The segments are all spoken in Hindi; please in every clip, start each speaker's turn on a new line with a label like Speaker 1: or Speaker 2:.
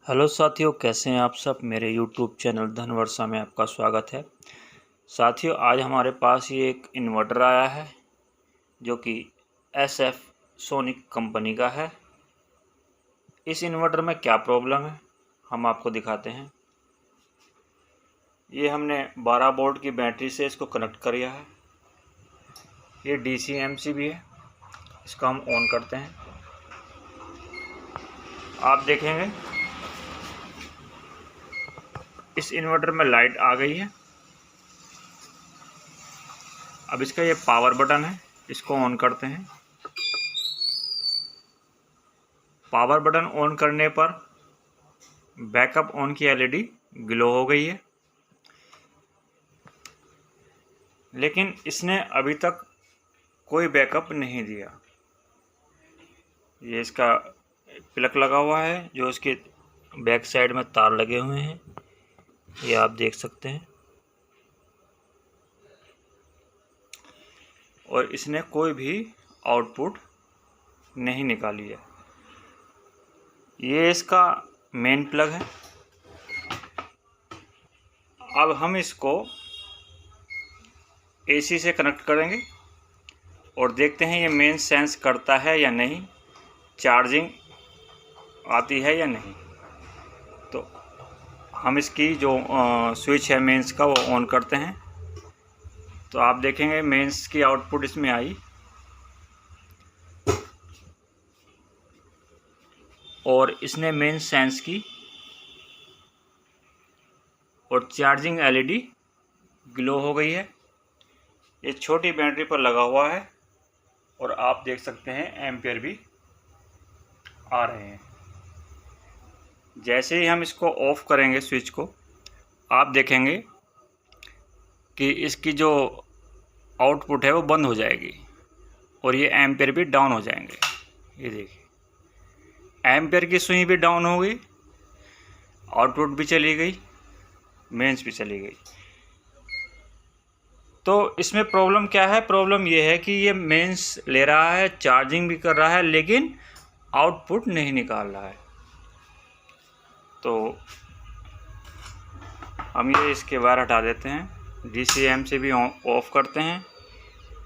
Speaker 1: हेलो साथियों, कैसे हैं आप सब। मेरे यूट्यूब चैनल धनवर्षा में आपका स्वागत है। साथियों, आज हमारे पास ये एक इन्वर्टर आया है जो कि SF सोनिक कंपनी का है। इस इन्वर्टर में क्या प्रॉब्लम है हम आपको दिखाते हैं। ये हमने 12 वोल्ट की बैटरी से इसको कनेक्ट किया है। ये DC MCB है। इसको हम ऑन करते हैं। आप देखेंगे इस इन्वर्टर में लाइट आ गई है। अब इसका ये पावर बटन है, इसको ऑन करते हैं। पावर बटन ऑन करने पर बैकअप ऑन की LED ग्लो हो गई है, लेकिन इसने अभी तक कोई बैकअप नहीं दिया। ये इसका प्लग लगा हुआ है जो इसके बैक साइड में तार लगे हुए हैं, ये आप देख सकते हैं। और इसने कोई भी आउटपुट नहीं निकाली है। ये इसका मेन प्लग है। अब हम इसको AC से कनेक्ट करेंगे और देखते हैं ये मेन सेंस करता है या नहीं, चार्जिंग आती है या नहीं। तो हम इसकी जो स्विच है मेंस का वो ऑन करते हैं। तो आप देखेंगे मेंस की आउटपुट इसमें आई और इसने मेन सेंस की और चार्जिंग LED ग्लो हो गई है। ये छोटी बैटरी पर लगा हुआ है और आप देख सकते हैं एम्पियर भी आ रहे हैं। जैसे ही हम इसको ऑफ करेंगे स्विच को, आप देखेंगे कि इसकी जो आउटपुट है वो बंद हो जाएगी और ये एम्पियर भी डाउन हो जाएंगे। ये देखिए एम्पियर की सुई भी डाउन हो गई, आउटपुट भी चली गई, मेंस भी चली गई। तो इसमें प्रॉब्लम क्या है? प्रॉब्लम ये है कि ये मेंस ले रहा है, चार्जिंग भी कर रहा है, लेकिन आउटपुट नहीं निकाल रहा है। तो हम ये इसके वायर हटा देते हैं, DC MCB ऑफ करते हैं,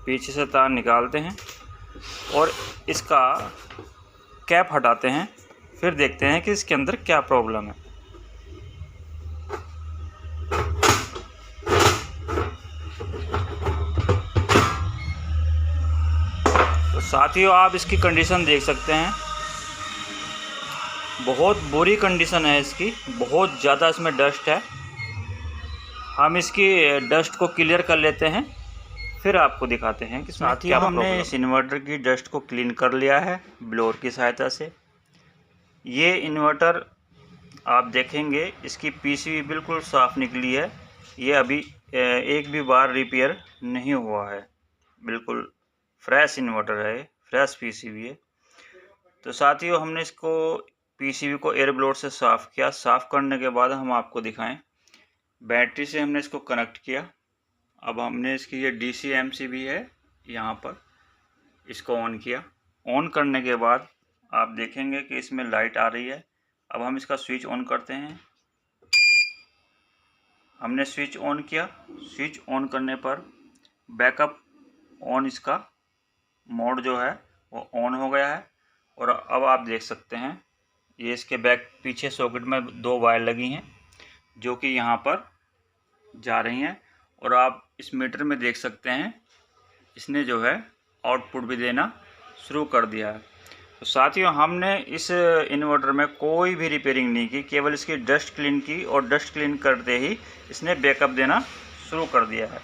Speaker 1: पीछे से तार निकालते हैं और इसका कैप हटाते हैं। फिर देखते हैं कि इसके अंदर क्या प्रॉब्लम है। तो साथियों, आप इसकी कंडीशन देख सकते हैं, बहुत बुरी कंडीशन है इसकी, बहुत ज़्यादा इसमें डस्ट है। हम इसकी डस्ट को क्लियर कर लेते हैं, फिर आपको दिखाते हैं कि साथियों हमने इस इन्वर्टर की डस्ट को क्लीन कर लिया है ब्लोअर की सहायता से। ये इन्वर्टर आप देखेंगे इसकी PCB बिल्कुल साफ़ निकली है। ये अभी एक भी बार रिपेयर नहीं हुआ है, बिल्कुल फ्रेश इन्वर्टर है, फ्रेश PCB है। तो साथियों, हमने इसको PCB को एयर ब्लोअर से साफ़ किया। साफ़ करने के बाद हम आपको दिखाएं, बैटरी से हमने इसको कनेक्ट किया। अब हमने इसकी ये DC MCB है, यहाँ पर इसको ऑन किया। ऑन करने के बाद आप देखेंगे कि इसमें लाइट आ रही है। अब हम इसका स्विच ऑन करते हैं। हमने स्विच ऑन किया। स्विच ऑन करने पर बैकअप ऑन, इसका मोड जो है वो ऑन हो गया है। और अब आप देख सकते हैं ये इसके बैक पीछे सॉकेट में 2 वायर लगी हैं जो कि यहाँ पर जा रही हैं। और आप इस मीटर में देख सकते हैं इसने जो है आउटपुट भी देना शुरू कर दिया है। तो साथियों, हमने इस इन्वर्टर में कोई भी रिपेयरिंग नहीं की, केवल इसकी डस्ट क्लीन की और डस्ट क्लीन करते ही इसने बैकअप देना शुरू कर दिया है।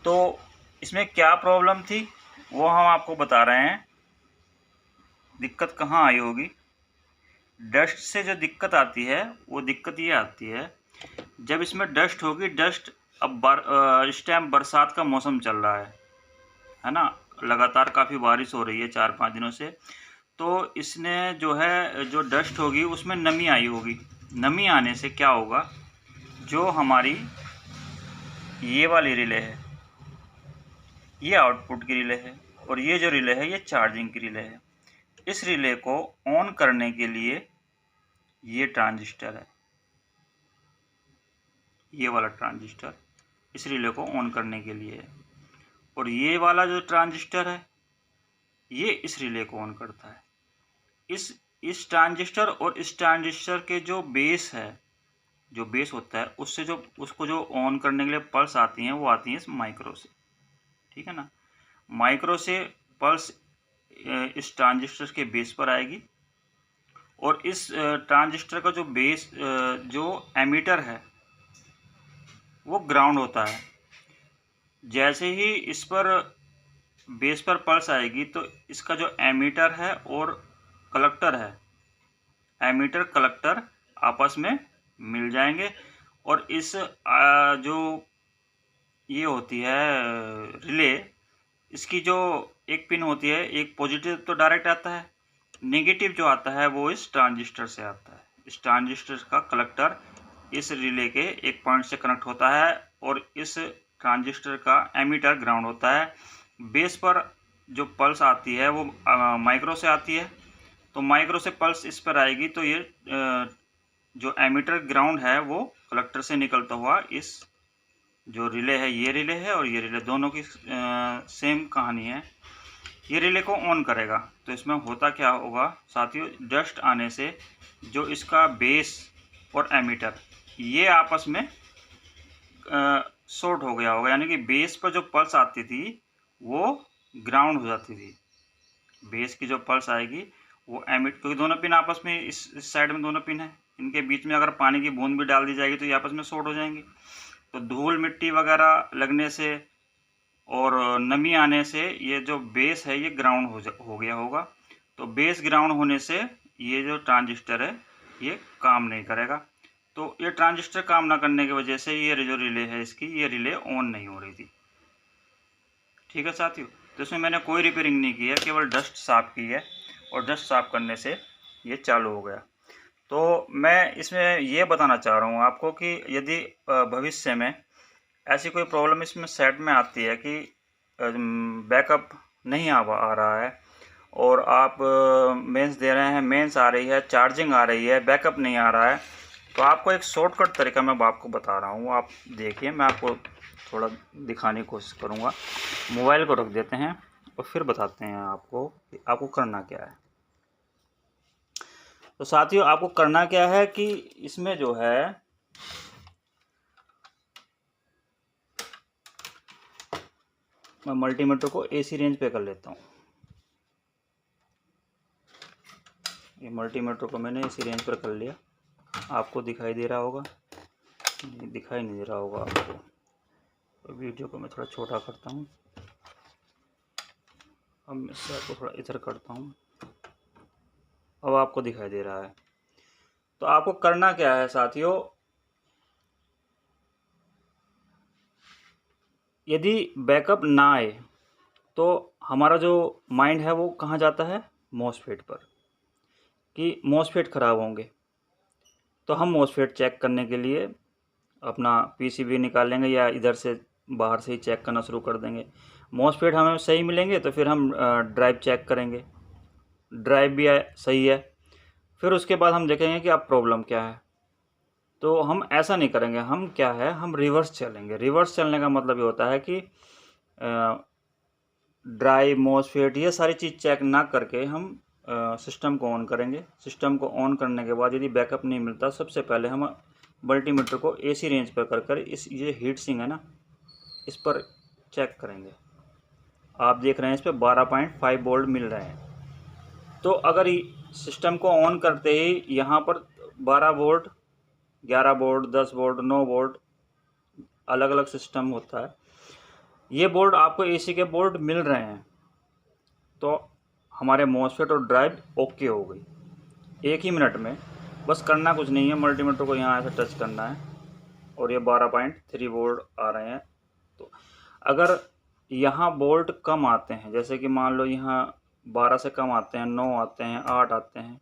Speaker 1: तो इसमें क्या प्रॉब्लम थी वो हम आपको बता रहे हैं। दिक्कत कहाँ आई होगी? डस्ट से जो दिक्कत आती है वो दिक्कत ये आती है, जब इसमें डस्ट होगी। डस्ट अब इस टाइम बरसात का मौसम चल रहा है ना, लगातार काफ़ी बारिश हो रही है 4-5 दिनों से। तो इसने जो है, जो डस्ट होगी उसमें नमी आई होगी। नमी आने से क्या होगा, जो हमारी ये वाली रिले है, ये आउटपुट की रिले है और ये जो रिले है ये चार्जिंग की रिले है। इस रिले को ऑन करने के लिए ये ट्रांजिस्टर है, ये वाला ट्रांजिस्टर इस रिले को ऑन करने के लिए है, और ये वाला जो ट्रांजिस्टर है ये इस रिले को ऑन करता है। इस ट्रांजिस्टर और इस ट्रांजिस्टर के जो बेस है, जो बेस होता है उससे जो उसको जो ऑन करने के लिए पल्स आती हैं वो आती हैं इस माइक्रो से, ठीक है ना। माइक्रो से पल्स इस ट्रांजिस्टर के बेस पर आएगी, और इस ट्रांजिस्टर का जो बेस जो एमीटर है वो ग्राउंड होता है। जैसे ही इस पर बेस पर पल्स आएगी तो इसका जो एमीटर है और कलेक्टर है, एमीटर कलेक्टर आपस में मिल जाएंगे, और इस जो ये होती है रिले, इसकी जो एक पिन होती है, एक पॉजिटिव तो डायरेक्ट आता है, नेगेटिव जो आता है वो इस ट्रांजिस्टर से आता है। इस ट्रांजिस्टर का कलेक्टर इस रिले के एक पॉइंट से कनेक्ट होता है, और इस ट्रांजिस्टर का एमीटर ग्राउंड होता है। बेस पर जो पल्स आती है वो माइक्रो से आती है, तो माइक्रो से पल्स इस पर आएगी, तो ये जो एमीटर ग्राउंड है वो कलेक्टर से निकलता हुआ इस जो रिले है, ये रिले है और ये रिले, दोनों की सेम कहानी है। ये रिले को ऑन करेगा, तो इसमें होता क्या होगा साथियों, डस्ट आने से जो इसका बेस और एमीटर ये आपस में शॉर्ट हो गया होगा, यानी कि बेस पर जो पल्स आती थी वो ग्राउंड हो जाती थी। बेस की जो पल्स आएगी वो एमिट, क्योंकि दोनों पिन आपस में इस साइड में दोनों पिन है, इनके बीच में अगर पानी की बूंद भी डाल दी जाएगी तो ये आपस में शॉर्ट हो जाएंगी। तो धूल मिट्टी वगैरह लगने से और नमी आने से ये जो बेस है ये ग्राउंड हो गया होगा। तो बेस ग्राउंड होने से ये जो ट्रांजिस्टर है ये काम नहीं करेगा। तो ये ट्रांजिस्टर काम ना करने की वजह से ये जो रिले है इसकी, ये रिले ऑन नहीं हो रही थी, ठीक है साथियों। तो इसमें मैंने कोई रिपेयरिंग नहीं की है, केवल डस्ट साफ़ की है, और डस्ट साफ़ करने से ये चालू हो गया। तो मैं इसमें ये बताना चाह रहा हूँ आपको कि यदि भविष्य में ऐसी कोई प्रॉब्लम इसमें सेट में आती है कि बैकअप नहीं आ रहा है, और आप मेंस दे रहे हैं, मेंस आ रही है, चार्जिंग आ रही है, बैकअप नहीं आ रहा है, तो आपको एक शॉर्टकट तरीका मैं आपको बता रहा हूँ। आप देखिए, मैं आपको थोड़ा दिखाने की कोशिश करूँगा। मोबाइल को रख देते हैं और फिर बताते हैं आपको कि आपको करना क्या है। तो साथियों, आपको करना क्या है कि इसमें जो है मैं मल्टीमीटर को एसी रेंज पे कर लेता हूँ। ये मल्टीमीटर को मैंने एसी रेंज पर कर लिया। आपको दिखाई दे रहा होगा? नहीं, दिखाई नहीं दे रहा होगा आपको। तो वीडियो को मैं थोड़ा छोटा करता हूँ। अब मैं इससे आपको थोड़ा इधर करता हूँ। अब आपको दिखाई दे रहा है। तो आपको करना क्या है साथियों, यदि बैकअप ना आए तो हमारा जो माइंड है वो कहाँ जाता है, मॉसफेट पर, कि मॉसफेट ख़राब होंगे। तो हम मॉसफेट चेक करने के लिए अपना पीसीबी निकालेंगे या इधर से बाहर से ही चेक करना शुरू कर देंगे। मॉसफेट हमें सही मिलेंगे तो फिर हम ड्राइव चेक करेंगे, ड्राइव भी सही है, फिर उसके बाद हम देखेंगे कि अब प्रॉब्लम क्या है। तो हम ऐसा नहीं करेंगे, हम क्या है, हम रिवर्स चलेंगे। रिवर्स चलने का मतलब ये होता है कि ड्राइव, मॉसफेट, ये सारी चीज़ चेक ना करके हम सिस्टम को ऑन करेंगे। सिस्टम को ऑन करने के बाद यदि बैकअप नहीं मिलता, सबसे पहले हम मल्टीमीटर को एसी रेंज पर कर इस ये हीट सिंक है ना, इस पर चेक करेंगे। आप देख रहे हैं इस पर 12.5 वोल्ट मिल रहे हैं। तो अगर सिस्टम को ऑन करते ही यहाँ पर 12 वोल्ट, 11 वोल्ट, 10 वोल्ट, 9 वोल्ट, अलग अलग सिस्टम होता है, ये बोर्ड आपको एसी के बोर्ड मिल रहे हैं, तो हमारे मॉसफेट और ड्राइव ओके हो गई 1 ही मिनट में। बस करना कुछ नहीं है, मल्टीमीटर को यहाँ ऐसे टच करना है और ये 12.3 वोल्ट आ रहे हैं। तो अगर यहाँ वोल्ट कम आते हैं, जैसे कि मान लो यहाँ 12 से कम आते हैं, 9 आते हैं, 8 आते हैं,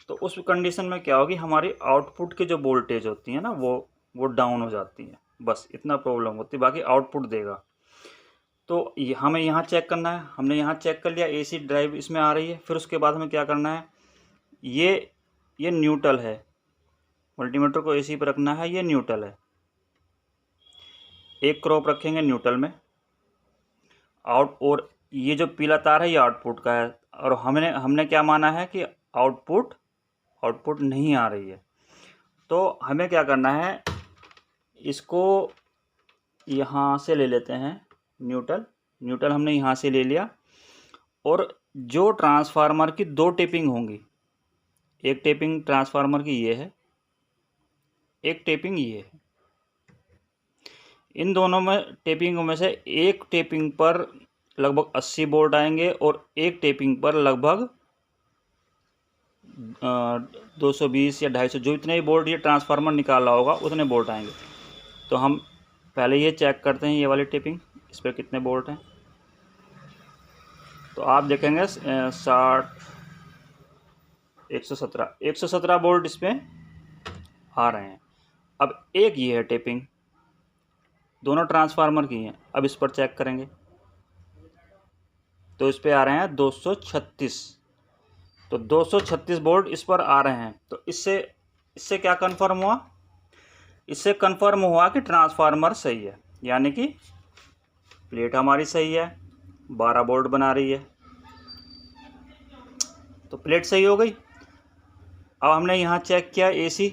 Speaker 1: तो उस कंडीशन में क्या होगी, हमारी आउटपुट की जो वोल्टेज होती है ना वो डाउन हो जाती है। बस इतना प्रॉब्लम होती है, बाकी आउटपुट देगा। तो हमें यहाँ चेक करना है, हमने यहाँ चेक कर लिया, एसी ड्राइव इसमें आ रही है। फिर उसके बाद हमें क्या करना है, ये ये न्यूट्रल है, मल्टीमीटर को एसी पर रखना है, ये न्यूट्रल है। एक क्रॉप रखेंगे न्यूट्रल में और ये जो पीला तार है ये आउटपुट का है, और हमने क्या माना है कि आउटपुट नहीं आ रही है। तो हमें क्या करना है, इसको यहाँ से ले लेते हैं, न्यूट्रल हमने यहाँ से ले लिया, और जो ट्रांसफार्मर की 2 टेपिंग होंगी, एक टेपिंग ट्रांसफार्मर की ये है, एक टेपिंग ये है, इन दोनों में टेपिंग में से एक टेपिंग पर लगभग 80 वोल्ट आएंगे और एक टेपिंग पर लगभग 220 या 250, जो इतने वोल्ट ये ट्रांसफार्मर निकाल रहा होगा उतने वोल्ट आएंगे। तो हम पहले ये चेक करते हैं, ये वाली टेपिंग, इस पर कितने वोल्ट हैं। तो आप देखेंगे 117 वोल्ट इसमें आ रहे हैं। अब एक ये है टेपिंग, दोनों ट्रांसफार्मर की हैं। अब इस पर चेक करेंगे तो इस पे आ रहे हैं 236, तो 236 वोल्ट इस पर आ रहे हैं। तो इससे क्या कंफर्म हुआ, इससे कंफर्म हुआ कि ट्रांसफार्मर सही है, यानी कि प्लेट हमारी सही है, 12 वोल्ट बना रही है, तो प्लेट सही हो गई। अब हमने यहाँ चेक किया एसी,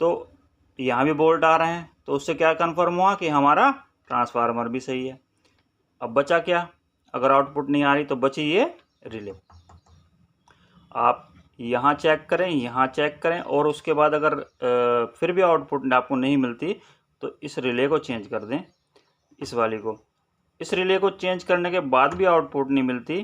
Speaker 1: तो यहाँ भी वोल्ट आ रहे हैं, तो उससे क्या कंफर्म हुआ कि हमारा ट्रांसफार्मर भी सही है। अब बचा क्या, अगर आउटपुट नहीं आ रही तो बची ये रिले। आप यहाँ चेक करें, यहाँ चेक करें, और उसके बाद अगर फिर भी आउटपुट आपको नहीं मिलती तो इस रिले को चेंज कर दें, इस वाली को। इस रिले को चेंज करने के बाद भी आउटपुट नहीं मिलती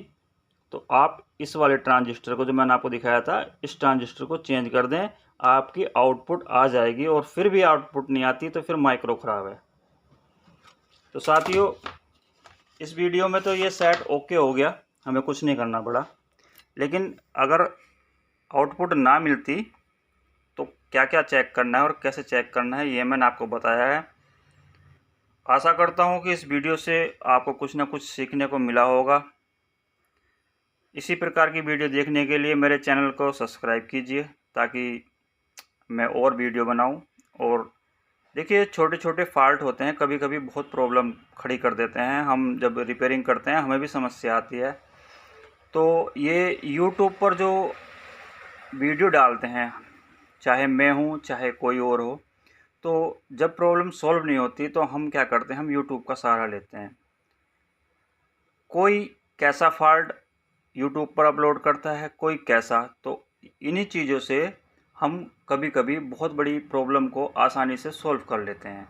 Speaker 1: तो आप इस वाले ट्रांजिस्टर को, जो मैंने आपको दिखाया था, इस ट्रांजिस्टर को चेंज कर दें, आपकी आउटपुट आ जाएगी। और फिर भी आउटपुट नहीं आती तो फिर माइक्रो ख़राब है। तो साथियों, इस वीडियो में तो ये सेट ओके हो गया, हमें कुछ नहीं करना पड़ा। लेकिन अगर आउटपुट ना मिलती तो क्या क्या चेक करना है और कैसे चेक करना है, ये मैंने आपको बताया है। आशा करता हूँ कि इस वीडियो से आपको कुछ ना कुछ सीखने को मिला होगा। इसी प्रकार की वीडियो देखने के लिए मेरे चैनल को सब्सक्राइब कीजिए, ताकि मैं और वीडियो बनाऊं। और देखिए, छोटे छोटे फॉल्ट होते हैं, कभी कभी बहुत प्रॉब्लम खड़ी कर देते हैं। हम जब रिपेयरिंग करते हैं हमें भी समस्या आती है। तो ये यूट्यूब पर जो वीडियो डालते हैं, चाहे मैं हूँ चाहे कोई और हो, तो जब प्रॉब्लम सॉल्व नहीं होती तो हम क्या करते हैं, हम यूट्यूब का सहारा लेते हैं। कोई कैसा फॉल्ट यूट्यूब पर अपलोड करता है, कोई कैसा। तो इन्हीं चीज़ों से हम कभी कभी बहुत बड़ी प्रॉब्लम को आसानी से सॉल्व कर लेते हैं।